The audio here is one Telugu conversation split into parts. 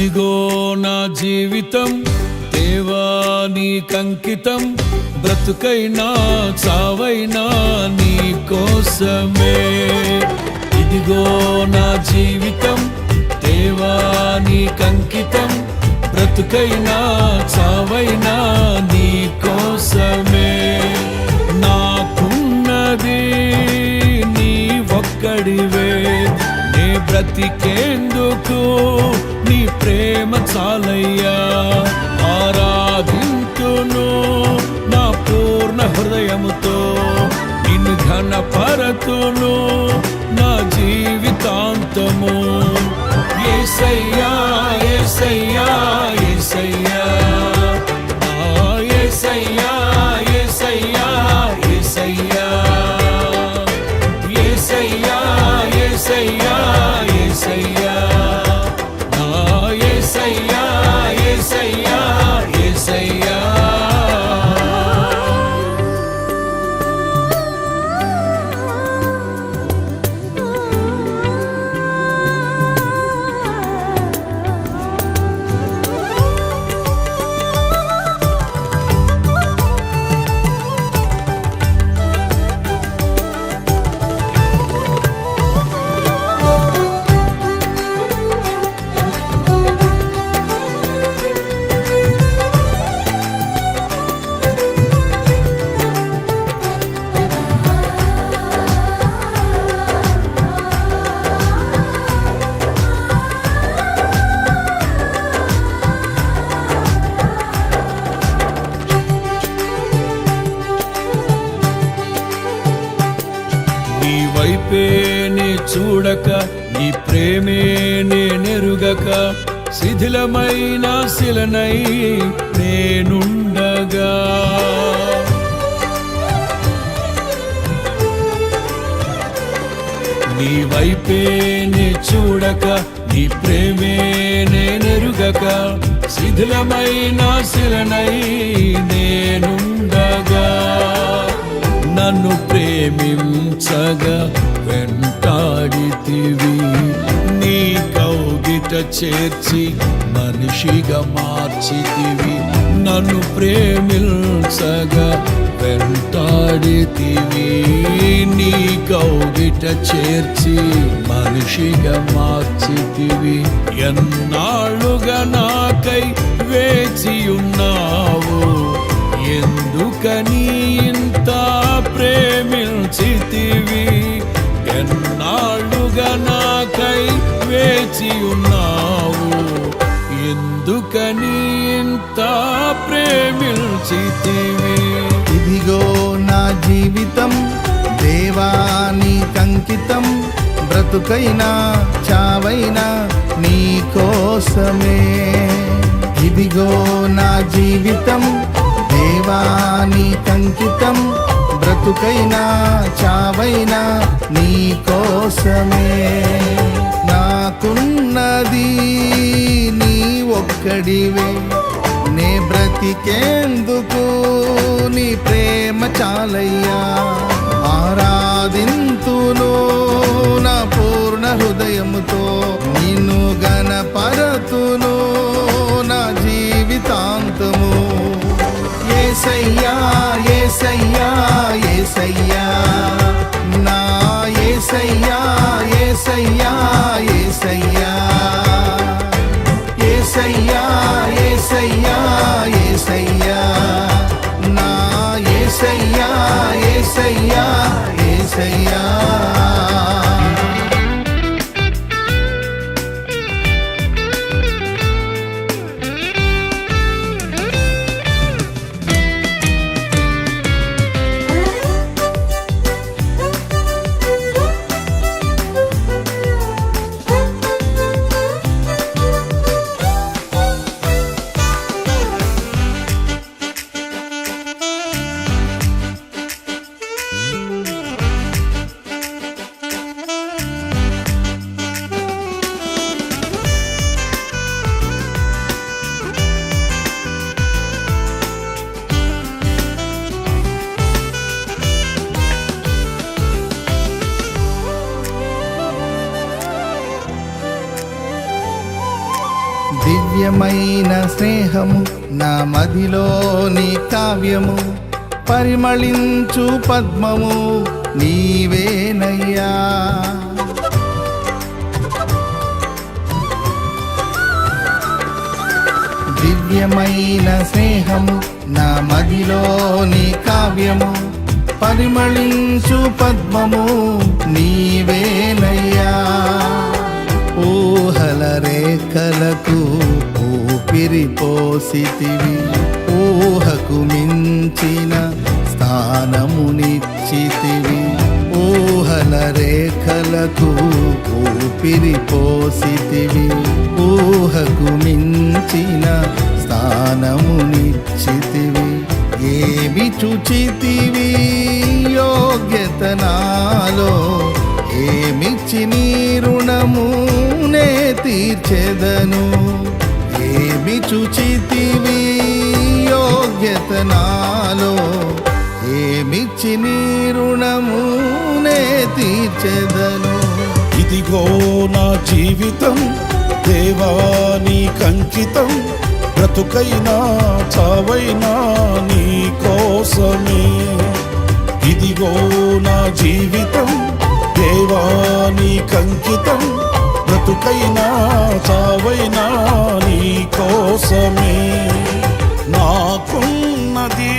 ఇదిగో నా జీవితం దేవా నీకంకితం, బ్రతుకైనా చావైనా నీ కోసమే. ఇదిగో నా జీవితం దేవా నీకంకితం, బ్రతుకైనా చావైనా నీ కోసమే. నాకున్నది నీ ఒక్కడివే, నే బ్రతికేందుకు నీ ప్రేమ చాలయ్యా. ఆరాధింతును నా పూర్ణ హృదయముతో, నిన్ను ఘనపరతును నా జీవితాంతము. యేసయ్యా యేసయ్యా యేసయ్యా, యేసయ్యా యేసయ్యా యేసయ్యా, యేసయ్యా యేసయ్యా యేసయ్యా, యేసయ్యా యేసయ్యా యేసయ్యా. నీ వైపే నే చూడక, నీ ప్రేమే నేనెరుగక, శిథిలమైన శిలనై నేనుండగా. నీ వైపే నే చూడక, నీ ప్రేమే నేనెరుగక, శిథిలమైన శిలనై నేనుండగా. నన్ను ప్రేమించగా వెంటాడితివి, నీ కౌగిట చేర్చి మనిషిగా మార్చితివి. నన్ను ప్రేమించగా వెంటాడితివి, నీ కౌగిట చేర్చి మనిషిగా మార్చితివి. ఎన్నాళ్ళుగా నాకై వేచియున్నావు, ఎందుకని ఇంత ప్రేమించితివి. ఎన్నాళ్ళుగా నాకై వేచియున్నావు, ఎందుకని ఇంత ప్రేమించితివి. ఇదిగో నా జీవితం దేవా నీకంకితం, బ్రతుకైనా చావైనా నీ కోసమే. ఇదిగో నా జీవితం దేవా నీకంకితం, బ్రతుకైనా చావైనా నీ కోసమే. నాకున్నది నీ ఒక్కడివే, నే బ్రతికేందుకు నీ ప్రేమ చాలయ్యా. ఆరాధింతును నా పూర్ణ హృదయముతో, నిన్ను ఘనపరతును నా జీవితాంతము. యేసయ్యా యేసయ్యా యేసయ్యా, నా యేసయ్యా యేసయ్యా యేసయ్యా, యేసయ్యా యేసయ్యా యేసయ్యా, నా యేసయ్యా యేసయ్యా యేసయ్యా. దివ్యమైన స్నేహము నా మదిలోని కావ్యము, పరిమళించు పద్మము నీవేనయ్యా. దివ్యమైన స్నేహము నా మదిలోని కావ్యము, పరిమళించు పద్మము నీవేనయ్యా. ఊహల రేఖలకు ఊపిరి పోసితివి, ఊహకు మించిన స్థానమునిచ్చితివి. ఊహల రేఖలకు ఊపిరి పోసితివి, ఊహకు మించిన స్థానమునిచ్చితివి. ఏమి చుచితివి యోగ్యత నాలో, ఏమిచ్చి నీ రుణము నే తీర్చెదను. ఏమి చుచితివి యోగ్యత నాలో, ఏమిచ్చి నీ రుణము నే తీర్చెదను. ఇదిగో నా జీవితం దేవా నీకంకితం, బ్రతుకైనా చావైనా నీ కోసమే. ఇదిగో నా జీవితం దేవా నీకంకితం, బ్రతుకైనా చావైనా నీ కోసమే. నాకున్నది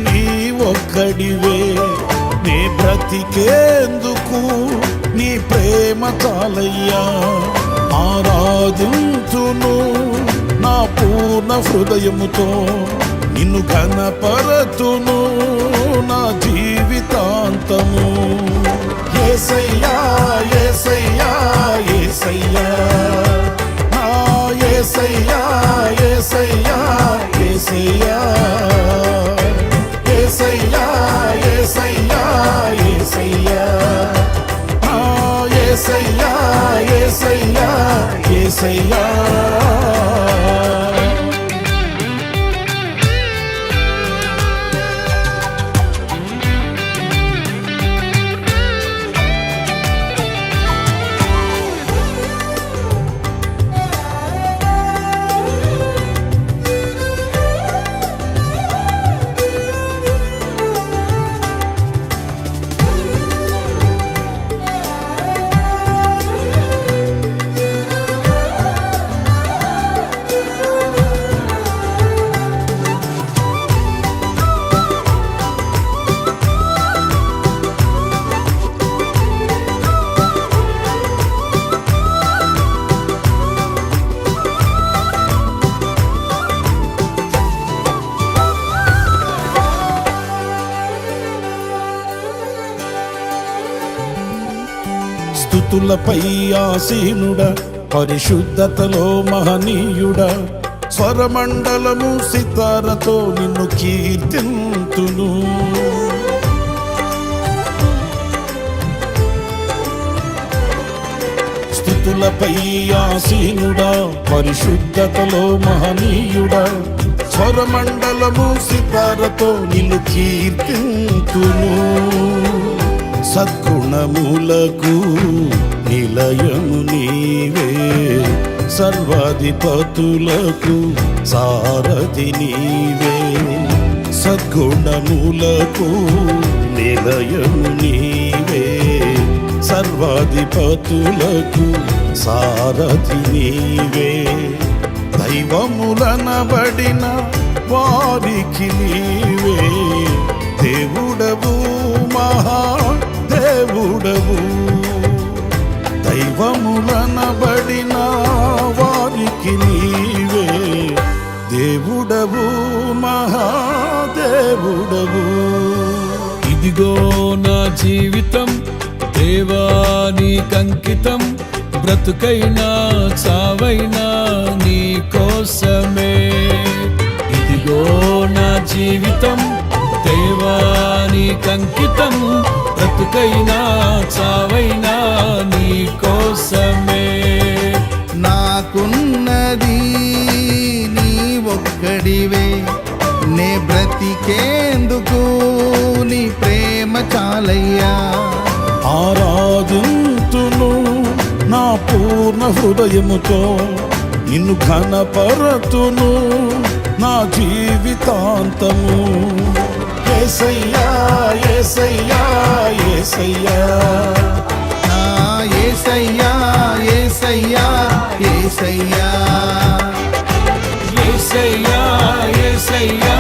నీ ఒక్కడివే, నే బ్రతికేందుకు నీ ప్రేమ చాలయ్యా. ఆరాధించును నా పూర్ణ హృదయముతో, నిన్ను ఘనపరతును నా జీవితాంతము. యేసయ్యా యేసయ్యా యేసయ్యా, నా యేసయ్యా యేసయ్యా యేసయ్యా, యేసయ్యా యేసయ్యా యేసయ్యా, నా యేసయ్యా యేసయ్యా యేసయ్యా. స్తుతులపై ఆసీనుడా, పరిశుద్ధతలో మహనీయుడా, స్వరమండలము సితారతో నిన్ను కీర్తింతును. స్తుతులపై ఆసీనుడా, పరిశుద్ధతలో మహనీయుడా, స్వరమండలము సితారతో నిన్ను కీర్తింతును. సద్గుణములకు నిలయము నీవే, సర్వాధిపతులకు సారథి నీవే. సద్గుణములకు నిలయము నీవే, సర్వాధిపతులకు సారథి నీవే. దైవములనబడిన వారికి నీవే దేవుడవు, మహా దేవుడవు. దైవములనబడిన వారికి నీవే దేవుడవు, మహాదేవుడవు. ఇదిగో నా జీవితం దేవా నీకంకితం, బ్రతుకైనా చావైనా నీ కోసమే. ఇదిగో నా జీవితం దేవా నీకంకితం, బ్రతుకైనా చావైనా నీ కోసమే. నాకున్నది నీ ఒక్కడివే, నే బ్రతికేందుకు నీ ప్రేమ చాలయ్యా. ఆరాధింతును నా పూర్ణ హృదయముతో, నిన్ను ఘనపరతును నా జీవితాంతము. యేసయ్యా యేసయ్యా యేసయ్యా ఏసయ్యా ఏసయ్యా ఏసయ్యా యేసయ్యా యేసయ్యా